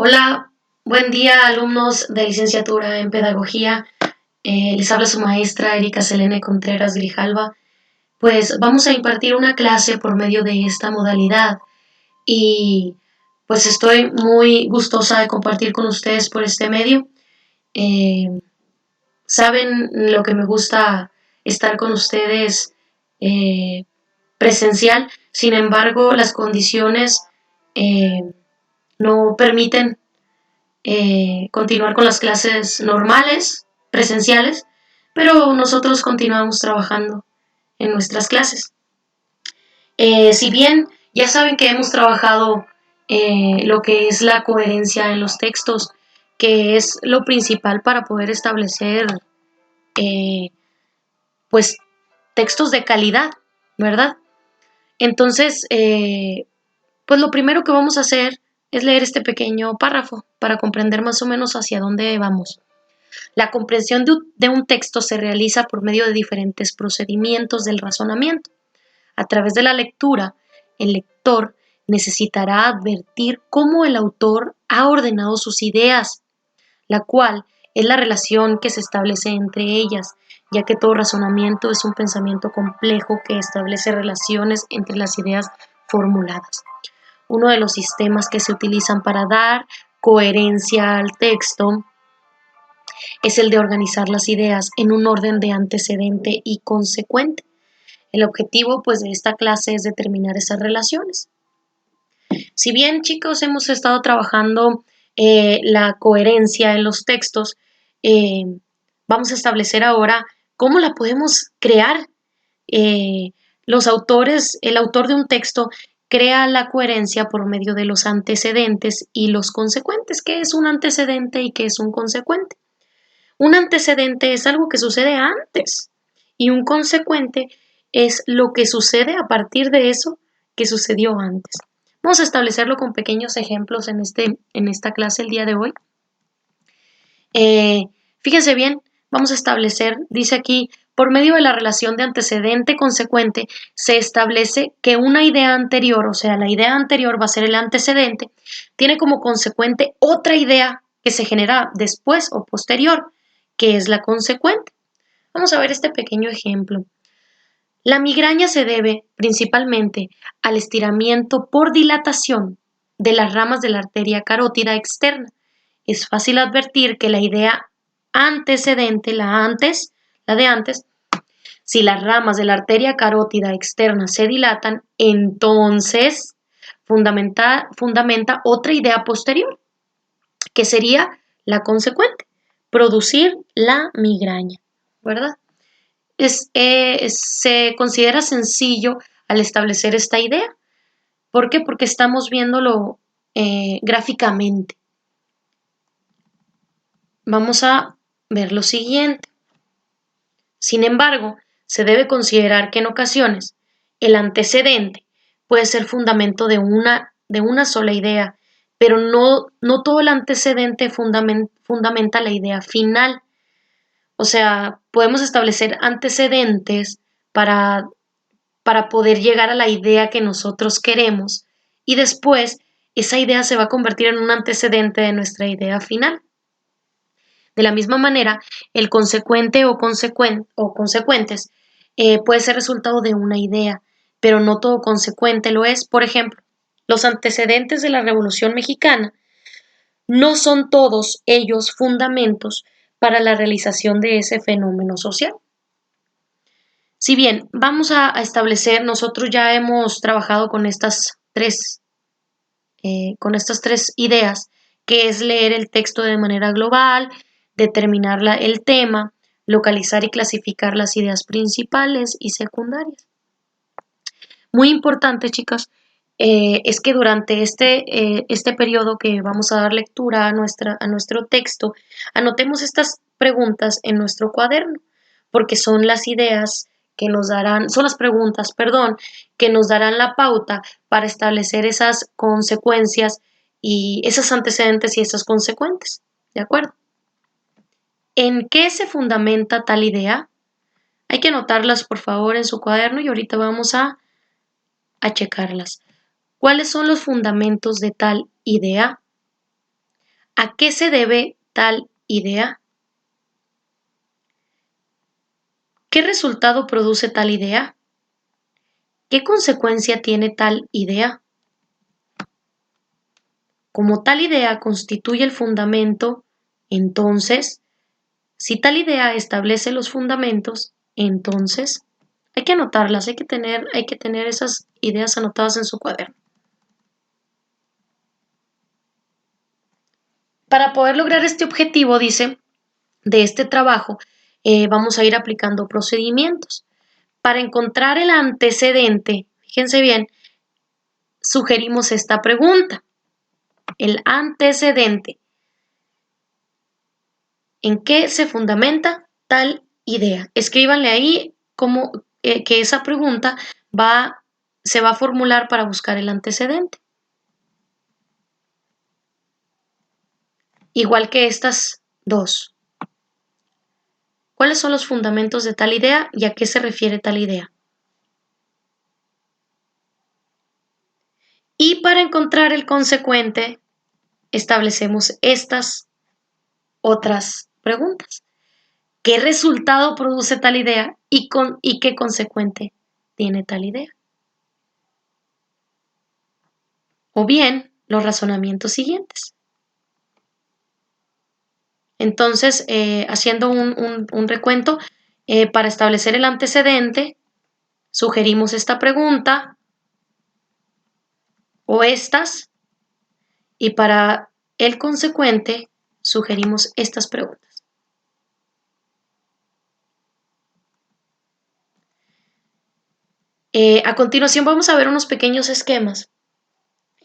Hola, buen día alumnos de licenciatura en Pedagogía. Les habla su maestra Erika Selene Contreras Grijalva. Pues vamos a impartir una clase por medio de esta modalidad y pues estoy muy gustosa de compartir con ustedes por este medio. Eh, Saben lo que me gusta estar con ustedes presencial, sin embargo las condiciones eh, no permiten continuar con las clases normales, presenciales, pero nosotros continuamos trabajando en nuestras clases. Si bien ya saben que hemos trabajado lo que es la coherencia en los textos, que es lo principal para poder establecer eh, pues textos de calidad, ¿verdad? Entonces, pues lo primero que vamos a hacer es leer este pequeño párrafo para comprender más o menos hacia dónde vamos. La comprensión de un texto se realiza por medio de diferentes procedimientos del razonamiento. A través de la lectura, el lector necesitará advertir cómo el autor ha ordenado sus ideas, la cual es la relación que se establece entre ellas, ya que todo razonamiento es un pensamiento complejo que establece relaciones entre las ideas formuladas. Uno de los sistemas que se utilizan para dar coherencia al texto es el de organizar las ideas en un orden de antecedente y consecuente. El objetivo, pues, de esta clase es determinar esas relaciones. Si bien, chicos, hemos estado trabajando la coherencia en los textos, eh, vamos a establecer ahora cómo la podemos crear. El autor de un texto crea la coherencia por medio de los antecedentes y los consecuentes. ¿Qué es un antecedente y qué es un consecuente? Un antecedente es algo que sucede antes y un consecuente es lo que sucede a partir de eso que sucedió antes. Vamos a establecerlo con pequeños ejemplos en esta clase el día de hoy. Fíjense bien, vamos a establecer, dice aquí, por medio de la relación de antecedente-consecuente, se establece que una idea anterior, o sea, la idea anterior va a ser el antecedente, tiene como consecuente otra idea que se genera después o posterior, que es la consecuente. Vamos a ver este pequeño ejemplo. La migraña se debe principalmente al estiramiento por dilatación de las ramas de la arteria carótida externa. Es fácil advertir que la idea antecedente, la de antes, si las ramas de la arteria carótida externa se dilatan, entonces fundamenta otra idea posterior, que sería la consecuente, producir la migraña, ¿verdad? Se considera sencillo al establecer esta idea. ¿Por qué? Porque estamos viéndolo gráficamente. Vamos a ver lo siguiente. Sin embargo, se debe considerar que en ocasiones el antecedente puede ser fundamento de una sola idea, pero no todo el antecedente fundamenta la idea final. O sea, podemos establecer antecedentes para poder llegar a la idea que nosotros queremos y después esa idea se va a convertir en un antecedente de nuestra idea final. De la misma manera, el consecuente o consecuentes puede ser resultado de una idea, pero no todo consecuente lo es. Por ejemplo, los antecedentes de la Revolución Mexicana no son todos ellos fundamentos para la realización de ese fenómeno social. Si bien vamos a establecer, nosotros ya hemos trabajado con estas tres ideas, que es leer el texto de manera global, determinar el tema, localizar y clasificar las ideas principales y secundarias. Muy importante, chicas, es que durante este periodo que vamos a dar lectura a nuestro texto, anotemos estas preguntas en nuestro cuaderno, porque son las ideas que nos darán, son las preguntas, perdón, que nos darán la pauta para establecer esas consecuencias y esos antecedentes y esos consecuentes. ¿De acuerdo? ¿En qué se fundamenta tal idea? Hay que anotarlas, por favor, en su cuaderno y ahorita vamos a checarlas. ¿Cuáles son los fundamentos de tal idea? ¿A qué se debe tal idea? ¿Qué resultado produce tal idea? ¿Qué consecuencia tiene tal idea? Como tal idea constituye el fundamento, entonces, si tal idea establece los fundamentos, entonces hay que anotarlas, hay que tener esas ideas anotadas en su cuaderno. Para poder lograr este objetivo, dice, de este trabajo, vamos a ir aplicando procedimientos. Para encontrar el antecedente, fíjense bien, sugerimos esta pregunta. El antecedente. ¿En qué se fundamenta tal idea? Escríbanle ahí que esa pregunta se va a formular para buscar el antecedente. Igual que estas dos. ¿Cuáles son los fundamentos de tal idea y a qué se refiere tal idea? Y para encontrar el consecuente, establecemos estas otras preguntas. ¿Qué resultado produce tal idea y qué consecuente tiene tal idea? O bien, los razonamientos siguientes. Entonces, haciendo un recuento, para establecer el antecedente, sugerimos esta pregunta o estas, y para el consecuente, sugerimos estas preguntas. A continuación vamos a ver unos pequeños esquemas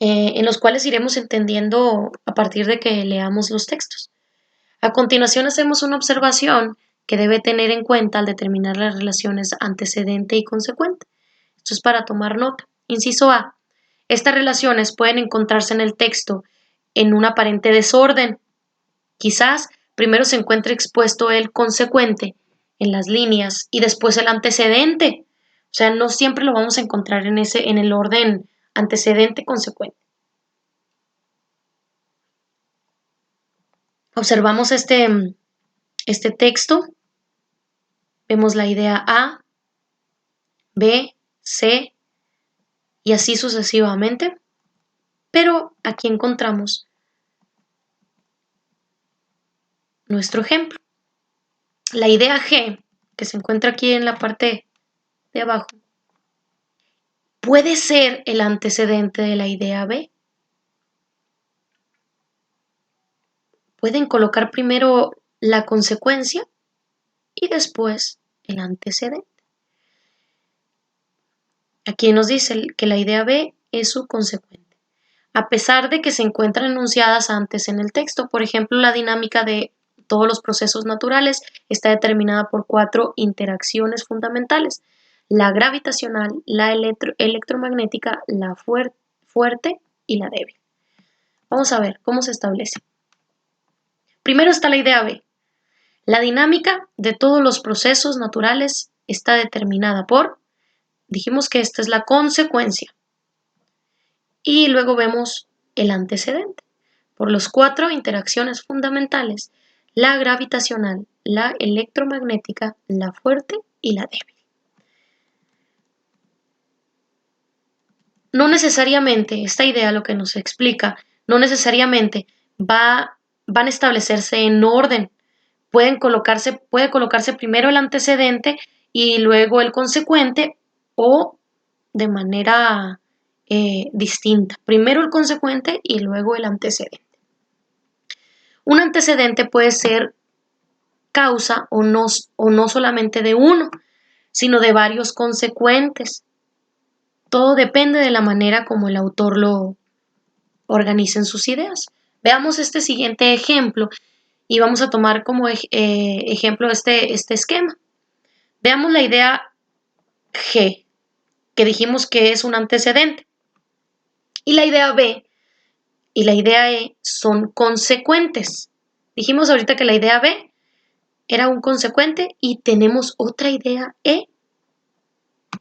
en los cuales iremos entendiendo a partir de que leamos los textos. A continuación hacemos una observación que debe tener en cuenta al determinar las relaciones antecedente y consecuente. Esto es para tomar nota. Inciso A. Estas relaciones pueden encontrarse en el texto en un aparente desorden. Quizás primero se encuentre expuesto el consecuente en las líneas y después el antecedente. O sea, no siempre lo vamos a encontrar en el orden antecedente-consecuente. Observamos este texto, vemos la idea A, B, C y así sucesivamente, pero aquí encontramos nuestro ejemplo. La idea G, que se encuentra aquí en la parte de abajo, puede ser el antecedente de la idea B. Pueden colocar primero la consecuencia y después el antecedente. Aquí nos dice que la idea B es su consecuente, a pesar de que se encuentran enunciadas antes en el texto. Por ejemplo, la dinámica de todos los procesos naturales está determinada por 4 interacciones fundamentales: la gravitacional, la electromagnética, la fuerte y la débil. Vamos a ver cómo se establece. Primero está la idea B. La dinámica de todos los procesos naturales está determinada por, dijimos que esta es la consecuencia, y luego vemos el antecedente, por las 4 interacciones fundamentales: la gravitacional, la electromagnética, la fuerte y la débil. No necesariamente, esta idea lo que nos explica, no necesariamente van a establecerse en orden. Puede colocarse primero el antecedente y luego el consecuente, o de manera distinta. Primero el consecuente y luego el antecedente. Un antecedente puede ser causa o no solamente de uno, sino de varios consecuentes. Todo depende de la manera como el autor lo organiza en sus ideas. Veamos este siguiente ejemplo y vamos a tomar como ejemplo este esquema. Veamos la idea G, que dijimos que es un antecedente, y la idea B y la idea E son consecuentes. Dijimos ahorita que la idea B era un consecuente y tenemos otra idea E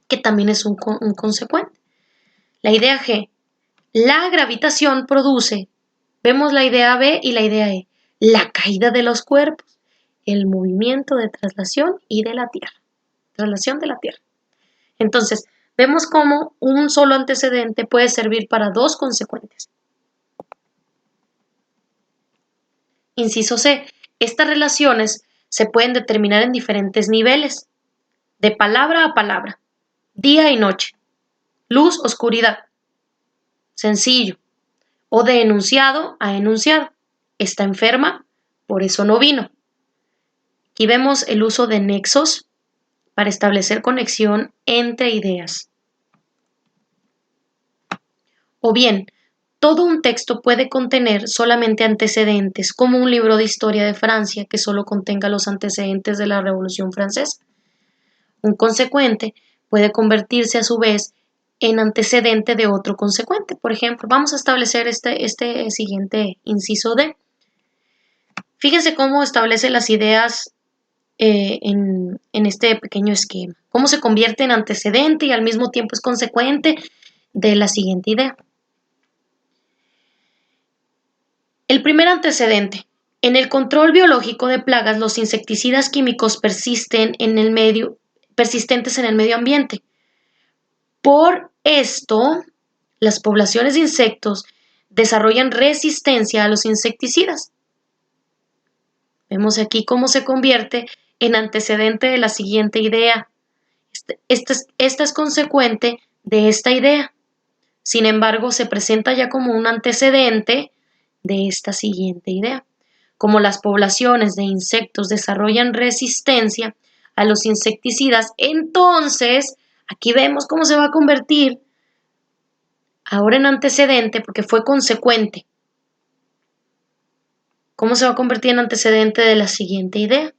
que también es un consecuente. La idea G: la gravitación produce Vemos la idea B y la idea E. La caída de los cuerpos, el movimiento de traslación y de la Tierra. Traslación de la Tierra. Entonces, vemos cómo un solo antecedente puede servir para dos consecuentes. Inciso C. Estas relaciones se pueden determinar en diferentes niveles, de palabra a palabra, día y noche, luz, oscuridad, sencillo, o de enunciado a enunciado. Está enferma, por eso no vino. Aquí vemos el uso de nexos para establecer conexión entre ideas. O bien, todo un texto puede contener solamente antecedentes, como un libro de historia de Francia que solo contenga los antecedentes de la Revolución Francesa. Un consecuente puede convertirse a su vez en antecedente de otro consecuente. Por ejemplo, vamos a establecer este siguiente inciso D. Fíjense cómo establece las ideas en este pequeño esquema. Cómo se convierte en antecedente y al mismo tiempo es consecuente de la siguiente idea. El primer antecedente. En el control biológico de plagas, los insecticidas químicos persistentes en el medio ambiente. Por esto, las poblaciones de insectos desarrollan resistencia a los insecticidas. Vemos aquí cómo se convierte en antecedente de la siguiente idea. Esta es consecuente de esta idea. Sin embargo, se presenta ya como un antecedente de esta siguiente idea. Como las poblaciones de insectos desarrollan resistencia a los insecticidas, entonces aquí vemos cómo se va a convertir ahora en antecedente porque fue consecuente. ¿Cómo se va a convertir en antecedente de la siguiente idea?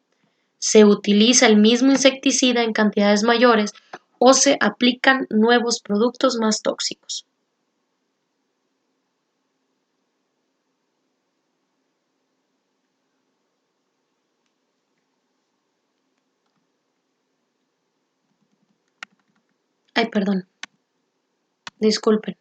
Se utiliza el mismo insecticida en cantidades mayores o se aplican nuevos productos más tóxicos. Ay, perdón. Disculpen.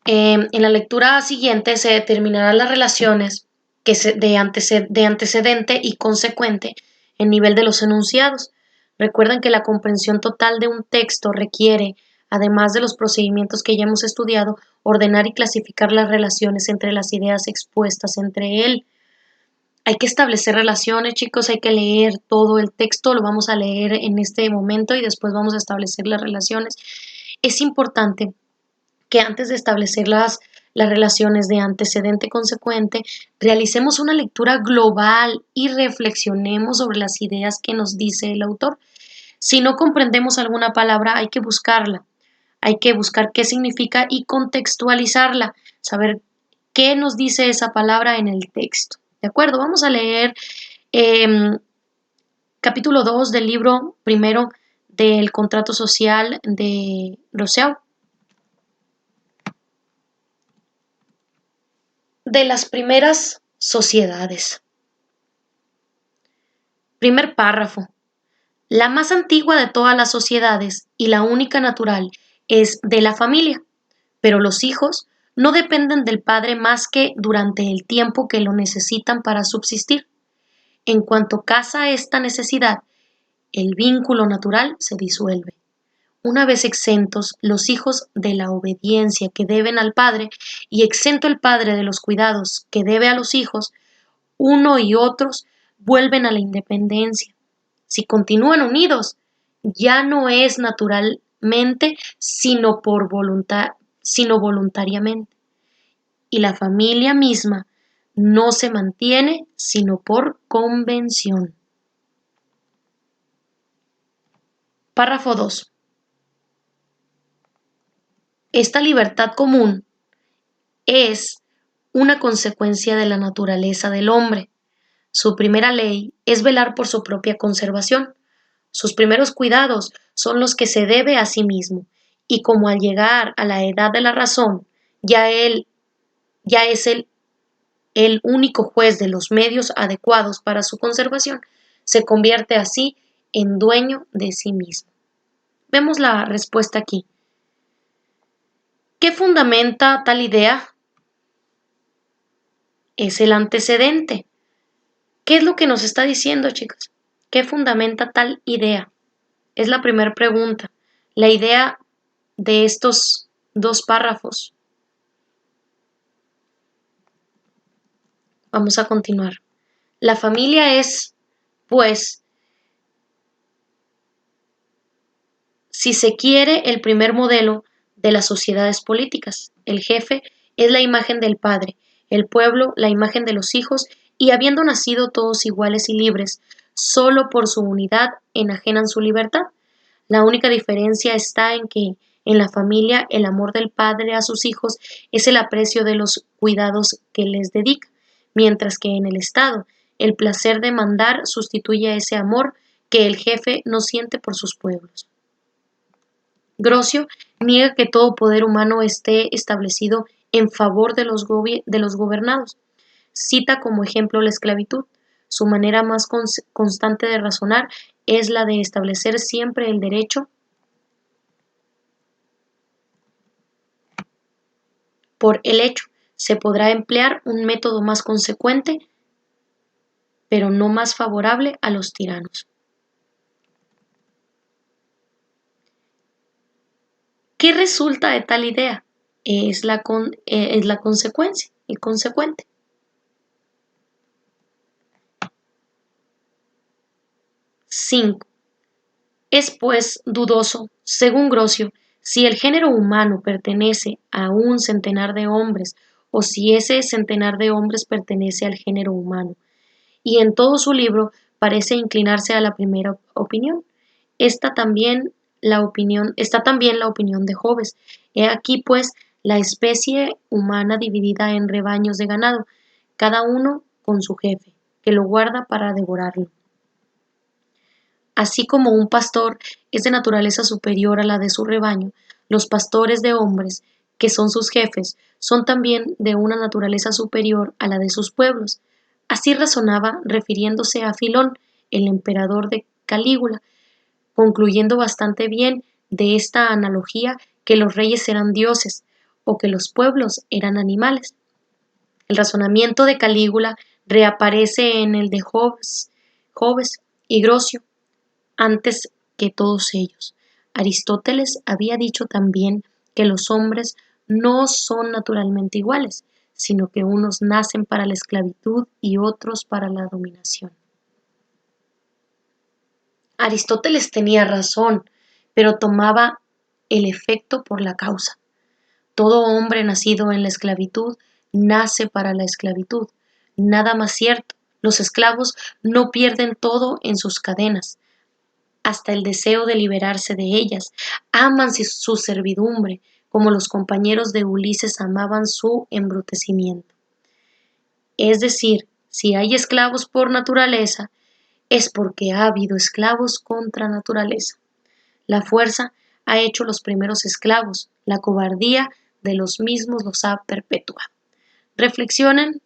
En la lectura siguiente se determinarán las relaciones de antecedente y consecuente en nivel de los enunciados. Recuerden que la comprensión total de un texto requiere, además de los procedimientos que ya hemos estudiado, ordenar y clasificar las relaciones entre las ideas expuestas entre él. Hay que establecer relaciones, chicos, hay que leer todo el texto, lo vamos a leer en este momento y después vamos a establecer las relaciones. Es importante que antes de establecer las relaciones de antecedente-consecuente, realicemos una lectura global y reflexionemos sobre las ideas que nos dice el autor. Si no comprendemos alguna palabra, hay que buscarla, hay que buscar qué significa y contextualizarla, saber qué nos dice esa palabra en el texto. ¿De acuerdo? Vamos a leer capítulo 2 del libro primero del contrato social de Rousseau. De las primeras sociedades. Primer párrafo. La más antigua de todas las sociedades y la única natural es de la familia, pero los hijos no dependen del padre más que durante el tiempo que lo necesitan para subsistir. En cuanto casa esta necesidad, el vínculo natural se disuelve. Una vez exentos los hijos de la obediencia que deben al padre y exento el padre de los cuidados que debe a los hijos, uno y otros vuelven a la independencia. Si continúan unidos, ya no es naturalmente, sino voluntariamente. Y la familia misma no se mantiene sino por convención. Párrafo 2. Esta libertad común es una consecuencia de la naturaleza del hombre. Su primera ley es velar por su propia conservación. Sus primeros cuidados son los que se debe a sí mismo, y como al llegar a la edad de la razón, ya es el único juez de los medios adecuados para su conservación, se convierte así en dueño de sí mismo. Vemos la respuesta aquí. ¿Qué fundamenta tal idea? es el antecedente. ¿Qué es lo que nos está diciendo, chicos? ¿Qué fundamenta tal idea? Es la primera pregunta. La idea de estos dos párrafos. Vamos a continuar. La familia es, pues, si se quiere, el primer modelo de las sociedades políticas. El jefe es la imagen del padre, el pueblo la imagen de los hijos, y habiendo nacido todos iguales y libres, solo por su unidad enajenan su libertad. La única diferencia está en que en la familia el amor del padre a sus hijos es el aprecio de los cuidados que les dedica, mientras que en el Estado el placer de mandar sustituye a ese amor que el jefe no siente por sus pueblos. Grocio niega que todo poder humano esté establecido en favor de los gobernados. Cita como ejemplo la esclavitud. Su manera más constante de razonar es la de establecer siempre el derecho por el hecho. Se podrá emplear un método más consecuente, pero no más favorable a los tiranos. ¿Qué resulta de tal idea? Es la consecuencia, el consecuente. 5. Es pues dudoso, según Grocio, si el género humano pertenece a un centenar de hombres o si ese centenar de hombres pertenece al género humano. Y en todo su libro parece inclinarse a la primera opinión. Está también la opinión de Hobbes. He aquí pues la especie humana dividida en rebaños de ganado, cada uno con su jefe, que lo guarda para devorarlo. Así como un pastor es de naturaleza superior a la de su rebaño, los pastores de hombres, que son sus jefes, son también de una naturaleza superior a la de sus pueblos. Así razonaba refiriéndose a Filón, el emperador de Calígula, concluyendo bastante bien de esta analogía que los reyes eran dioses o que los pueblos eran animales. El razonamiento de Calígula reaparece en el de Hobbes y Grocio antes que todos ellos. Aristóteles había dicho también que los hombres no son naturalmente iguales, sino que unos nacen para la esclavitud y otros para la dominación. Aristóteles tenía razón, pero tomaba el efecto por la causa. Todo hombre nacido en la esclavitud nace para la esclavitud. Nada más cierto. Los esclavos no pierden todo en sus cadenas, hasta el deseo de liberarse de ellas. Aman su servidumbre, como los compañeros de Ulises amaban su embrutecimiento. Es decir, si hay esclavos por naturaleza, es porque ha habido esclavos contra naturaleza. La fuerza ha hecho los primeros esclavos, la cobardía de los mismos los ha perpetuado. Reflexionen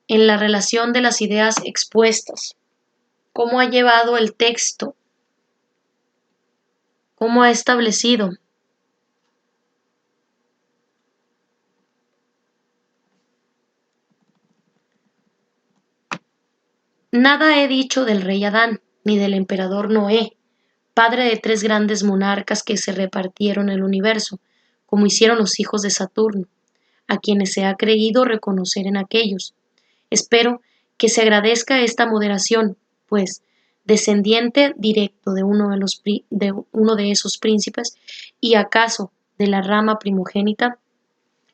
en la relación de las ideas expuestas, cómo ha llevado el texto, cómo ha establecido. Nada he dicho del rey Adán, ni del emperador Noé, padre de 3 grandes monarcas que se repartieron el universo, como hicieron los hijos de Saturno, a quienes se ha creído reconocer en aquellos. Espero que se agradezca esta moderación, pues, descendiente directo de uno de esos príncipes, y acaso de la rama primogénita,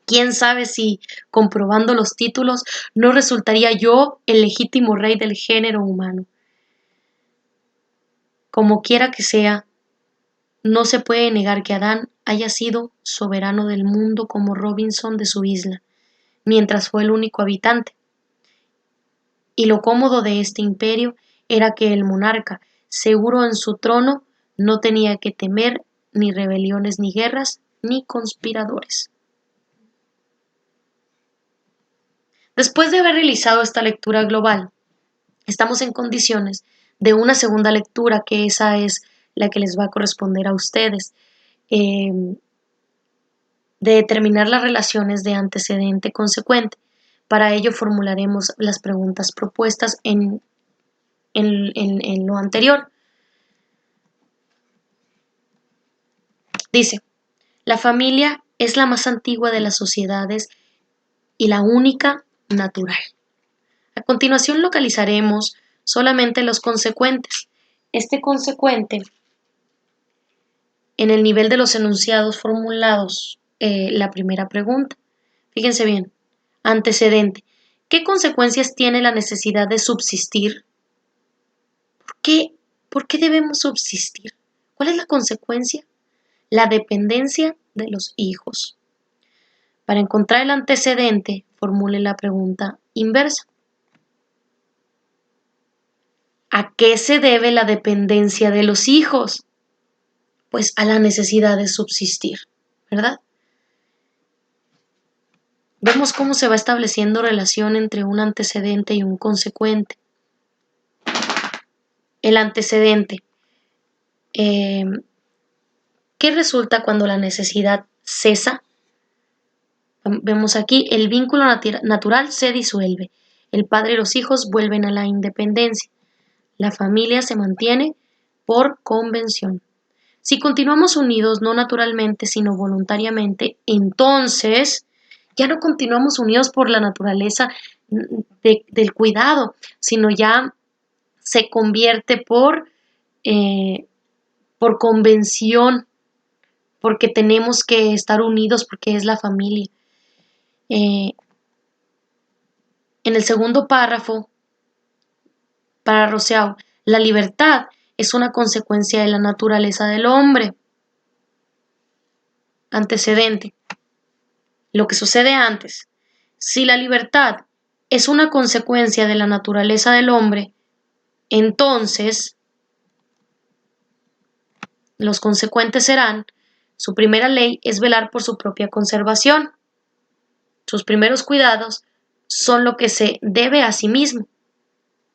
quién sabe si, comprobando los títulos, no resultaría yo el legítimo rey del género humano. Como quiera que sea, no se puede negar que Adán haya sido soberano del mundo como Robinson de su isla, mientras fue el único habitante. Y lo cómodo de este imperio era que el monarca, seguro en su trono, no tenía que temer ni rebeliones ni guerras ni conspiradores. Después de haber realizado esta lectura global, estamos en condiciones de una segunda lectura, que esa es la que les va a corresponder a ustedes, de determinar las relaciones de antecedente consecuente. Para ello formularemos las preguntas propuestas en lo anterior. Dice, la familia es la más antigua de las sociedades y la única natural. A continuación localizaremos solamente los consecuentes. Este consecuente, en el nivel de los enunciados formulados, la primera pregunta. Fíjense bien, antecedente. ¿Qué consecuencias tiene la necesidad de subsistir? ¿Por qué debemos subsistir? ¿Cuál es la consecuencia? La dependencia de los hijos. Para encontrar el antecedente, formule la pregunta inversa. ¿A qué se debe la dependencia de los hijos? Pues a la necesidad de subsistir, ¿verdad? Vemos cómo se va estableciendo relación entre un antecedente y un consecuente. El antecedente. ¿Qué resulta cuando la necesidad cesa? Vemos aquí, el vínculo natural se disuelve. El padre y los hijos vuelven a la independencia. La familia se mantiene por convención. Si continuamos unidos no naturalmente, sino voluntariamente, entonces ya no continuamos unidos por la naturaleza del cuidado, sino ya se convierte por convención, porque tenemos que estar unidos, porque es la familia. En el segundo párrafo, para Rousseau, la libertad es una consecuencia de la naturaleza del hombre. Antecedente. Lo que sucede antes. Si la libertad es una consecuencia de la naturaleza del hombre, entonces los consecuentes serán, su primera ley es velar por su propia conservación. Sus primeros cuidados son lo que se debe a sí mismo.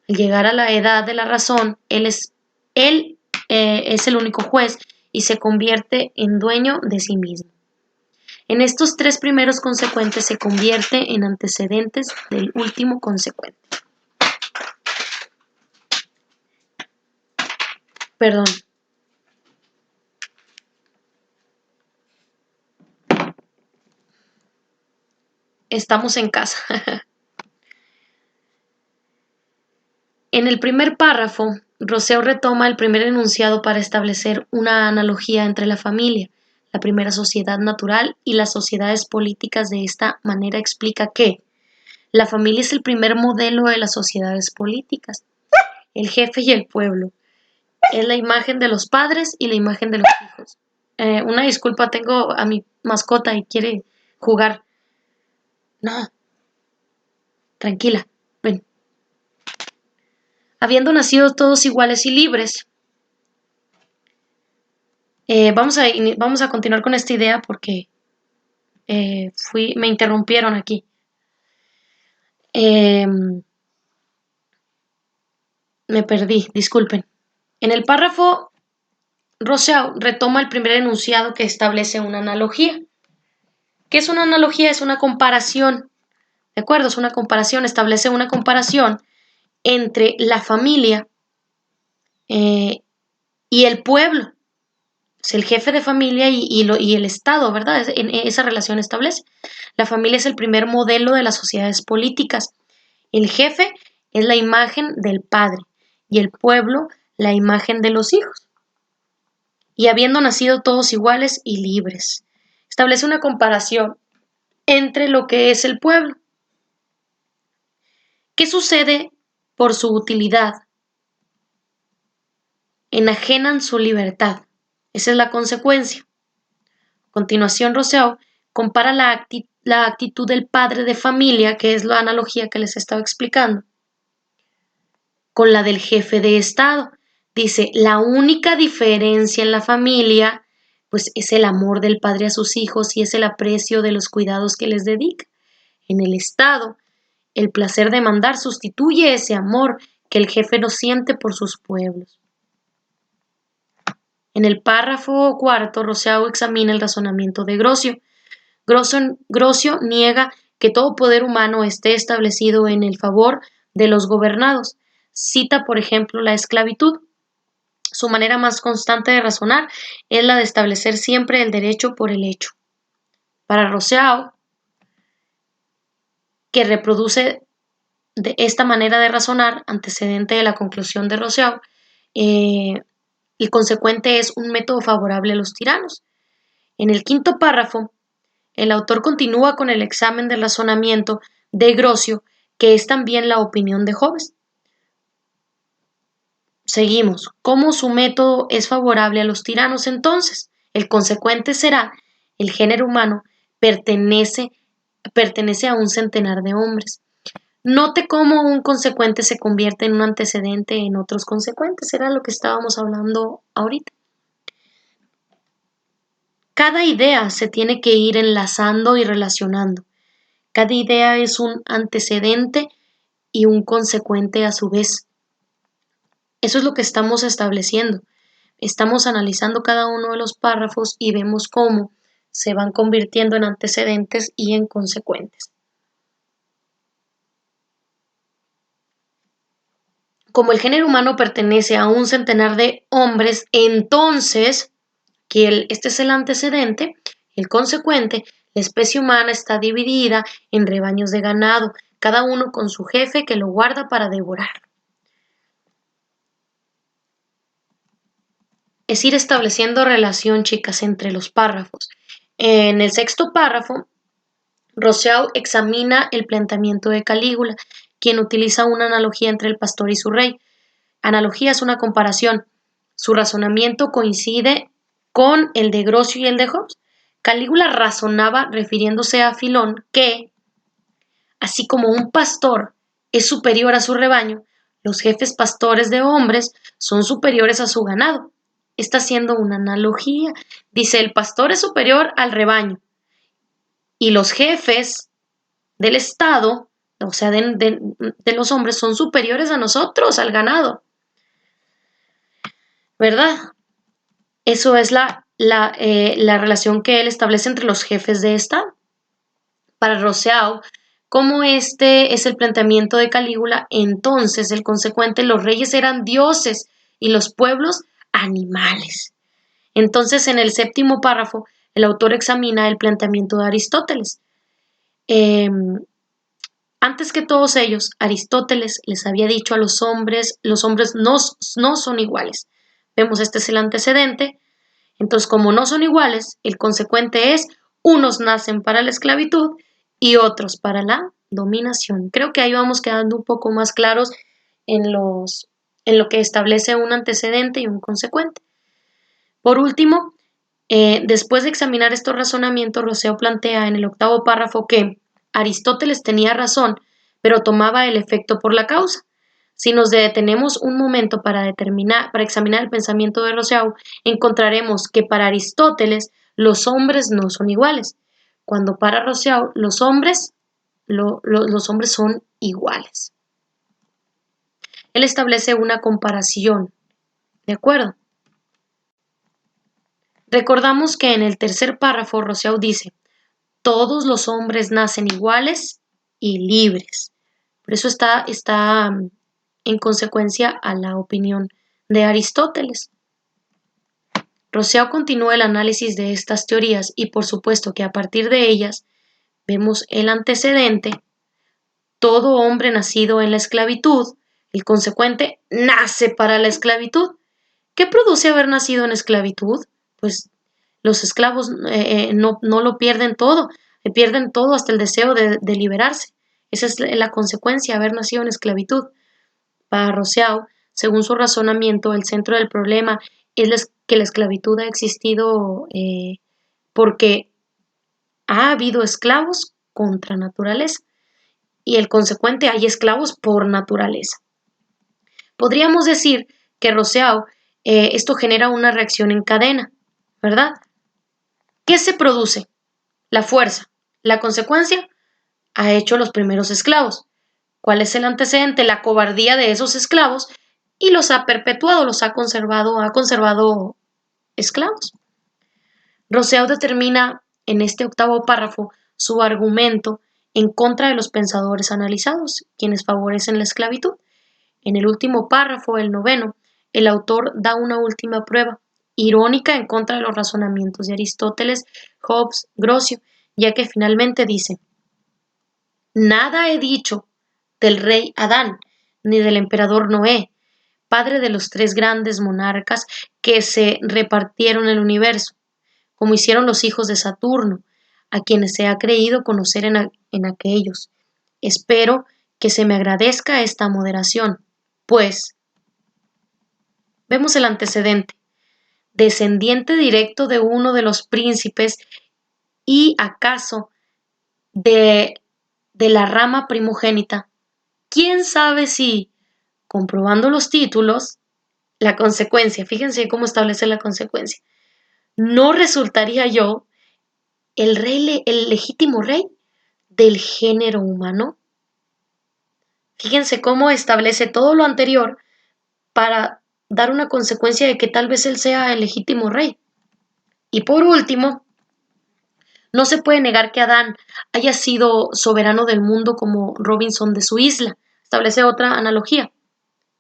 Al llegar a la edad de la razón, él es el único juez y se convierte en dueño de sí mismo. En estos tres primeros consecuentes se convierte en antecedentes del último consecuente. Perdón. Estamos en casa. En el primer párrafo, Rousseau retoma el primer enunciado para establecer una analogía entre la familia, la primera sociedad natural y las sociedades políticas. De esta manera explica que la familia es el primer modelo de las sociedades políticas. El jefe y el pueblo. Es la imagen de los padres y la imagen de los hijos. Una disculpa, tengo a mi mascota y quiere jugar. No, tranquila, ven. Habiendo nacido todos iguales y libres. Vamos a continuar con esta idea porque me interrumpieron aquí. Me perdí, disculpen. En el párrafo, Rousseau retoma el primer enunciado que establece una analogía. ¿Qué es una analogía? Es una comparación, ¿de acuerdo? Es una comparación, establece una comparación entre la familia y el pueblo. Es el jefe de familia y el Estado, ¿verdad? Esa relación establece. La familia es el primer modelo de las sociedades políticas. El jefe es la imagen del padre y el pueblo la imagen de los hijos. Y habiendo nacido todos iguales y libres. Establece una comparación entre lo que es el pueblo. ¿Qué sucede por su utilidad? Enajenan su libertad. Esa es la consecuencia. A continuación, Rousseau compara la actitud del padre de familia, que es la analogía que les estaba explicando, con la del jefe de Estado. Dice, la única diferencia en la familia, pues es el amor del padre a sus hijos y es el aprecio de los cuidados que les dedica. En el Estado, el placer de mandar sustituye ese amor que el jefe no siente por sus pueblos. En el párrafo cuarto, Rousseau examina el razonamiento de Grocio. Grocio niega que todo poder humano esté establecido en el favor de los gobernados. Cita, por ejemplo, la esclavitud. Su manera más constante de razonar es la de establecer siempre el derecho por el hecho. Para Rousseau, que reproduce de esta manera de razonar, antecedente de la conclusión de Rousseau, el consecuente es un método favorable a los tiranos. En el quinto párrafo, el autor continúa con el examen del razonamiento de Grocio, que es también la opinión de Hobbes. Seguimos. ¿Cómo su método es favorable a los tiranos entonces? El consecuente será: el género humano pertenece a un centenar de hombres. Note cómo un consecuente se convierte en un antecedente en otros consecuentes. Era lo que estábamos hablando ahorita. Cada idea se tiene que ir enlazando y relacionando. Cada idea es un antecedente y un consecuente a su vez. Eso es lo que estamos estableciendo. Estamos analizando cada uno de los párrafos y vemos cómo se van convirtiendo en antecedentes y en consecuentes. Como el género humano pertenece a un centenar de hombres, entonces, este es el antecedente, el consecuente, la especie humana está dividida en rebaños de ganado, cada uno con su jefe que lo guarda para devorar. Es ir estableciendo relación, chicas, entre los párrafos. En el sexto párrafo, Rousseau examina el planteamiento de Calígula, quien utiliza una analogía entre el pastor y su rey. Analogía es una comparación. Su razonamiento coincide con el de Grocio y el de Hobbes. Calígula razonaba refiriéndose a Filón que, así como un pastor es superior a su rebaño, los jefes pastores de hombres son superiores a su ganado. Está haciendo una analogía. Dice, el pastor es superior al rebaño y los jefes del Estado, o sea, de los hombres, son superiores a nosotros, al ganado. ¿Verdad? Eso es la relación que él establece entre los jefes de Estado. Para Rousseau, como este es el planteamiento de Calígula, entonces el consecuente, los reyes eran dioses y los pueblos animales. Entonces, en el séptimo párrafo, el autor examina el planteamiento de Aristóteles. Antes que todos ellos, Aristóteles les había dicho a los hombres no son iguales. Vemos, este es el antecedente. Entonces, como no son iguales, el consecuente es: unos nacen para la esclavitud y otros para la dominación. Creo que ahí vamos quedando un poco más claros en lo que establece un antecedente y un consecuente. Por último, después de examinar estos razonamientos, Rousseau plantea en el octavo párrafo que Aristóteles tenía razón, pero tomaba el efecto por la causa. Si nos detenemos un momento para examinar el pensamiento de Rousseau, encontraremos que para Aristóteles los hombres no son iguales, cuando para Rousseau los hombres son iguales. Él establece una comparación, ¿de acuerdo? Recordamos que en el tercer párrafo Rousseau dice: todos los hombres nacen iguales y libres. Por eso está en consecuencia a la opinión de Aristóteles. Rousseau continúa el análisis de estas teorías y por supuesto que a partir de ellas vemos el antecedente: todo hombre nacido en la esclavitud, el consecuente nace para la esclavitud. ¿Qué produce haber nacido en esclavitud? Pues los esclavos no lo pierden todo hasta el deseo de liberarse. Esa es la consecuencia, haber nacido en esclavitud. Para Rousseau, según su razonamiento, el centro del problema es que la esclavitud ha existido porque ha habido esclavos contra naturaleza y el consecuente, hay esclavos por naturaleza. Podríamos decir que Rousseau, esto genera una reacción en cadena, ¿verdad? ¿Qué se produce? La fuerza. La consecuencia ha hecho los primeros esclavos. ¿Cuál es el antecedente? La cobardía de esos esclavos, y los ha perpetuado, ha conservado esclavos. Rousseau determina en este octavo párrafo su argumento en contra de los pensadores analizados, quienes favorecen la esclavitud. En el último párrafo, el 9º, el autor da una última prueba, irónica en contra de los razonamientos de Aristóteles, Hobbes, Grocio, ya que finalmente dice: nada he dicho del rey Adán, ni del emperador Noé, padre de los 3 grandes monarcas que se repartieron el universo, como hicieron los hijos de Saturno, a quienes se ha creído conocer en aquellos. Espero que se me agradezca esta moderación, pues vemos el antecedente, descendiente directo de uno de los príncipes y acaso de la rama primogénita. ¿Quién sabe si, comprobando los títulos, la consecuencia, fíjense cómo establece la consecuencia, no resultaría yo el legítimo rey del género humano? Fíjense cómo establece todo lo anterior para dar una consecuencia de que tal vez él sea el legítimo rey. Y por último, no se puede negar que Adán haya sido soberano del mundo como Robinson de su isla. Establece otra analogía.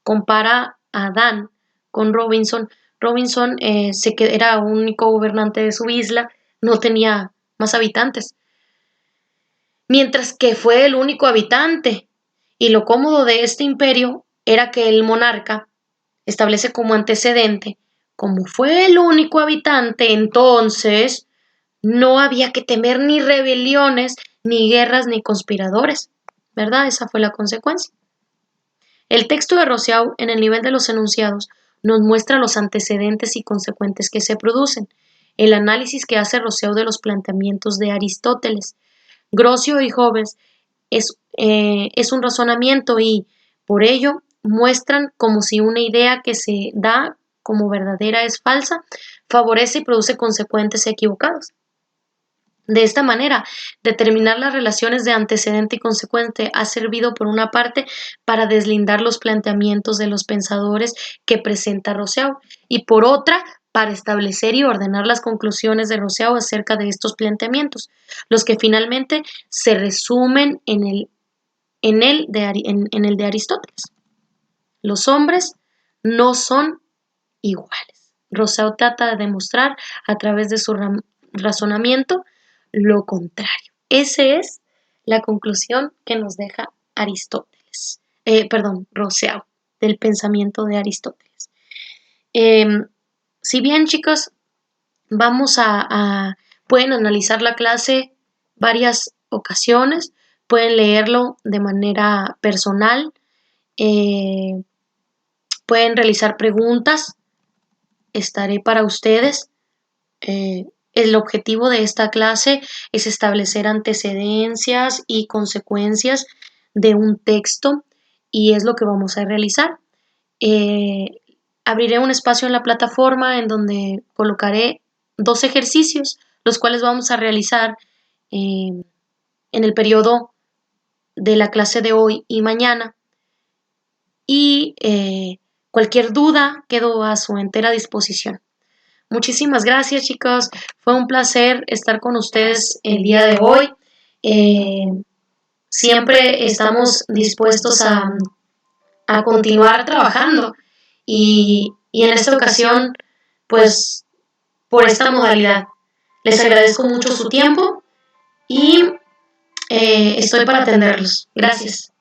Compara a Adán con Robinson. Robinson era único gobernante de su isla, no tenía más habitantes. Mientras que fue el único habitante. Y lo cómodo de este imperio era que el monarca establece como antecedente, como fue el único habitante, entonces no había que temer ni rebeliones, ni guerras, ni conspiradores, ¿verdad? Esa fue la consecuencia. El texto de Rousseau, en el nivel de los enunciados, nos muestra los antecedentes y consecuentes que se producen. El análisis que hace Rousseau de los planteamientos de Aristóteles, Grocio y Hobbes es un razonamiento y, por ello, muestran como si una idea que se da como verdadera es falsa, favorece y produce consecuentes equivocados. De esta manera, determinar las relaciones de antecedente y consecuente ha servido por una parte para deslindar los planteamientos de los pensadores que presenta Rousseau y por otra para establecer y ordenar las conclusiones de Rousseau acerca de estos planteamientos, los que finalmente se resumen en el de Aristóteles. Los hombres no son iguales. Rousseau trata de demostrar a través de su razonamiento lo contrario. Esa es la conclusión que nos deja Rousseau, del pensamiento de Aristóteles. Si bien, chicos, pueden analizar la clase varias ocasiones, pueden leerlo de manera personal, pueden realizar preguntas, estaré para ustedes. El objetivo de esta clase es establecer antecedencias y consecuencias de un texto y es lo que vamos a realizar. Abriré un espacio en la plataforma en donde colocaré 2 ejercicios, los cuales vamos a realizar en el periodo de la clase de hoy y mañana. Y cualquier duda quedo a su entera disposición. Muchísimas gracias, chicos. Fue un placer estar con ustedes el día de hoy. Siempre estamos dispuestos a continuar trabajando y en esta ocasión, pues, por esta modalidad. Les agradezco mucho su tiempo y estoy para atenderlos. Gracias.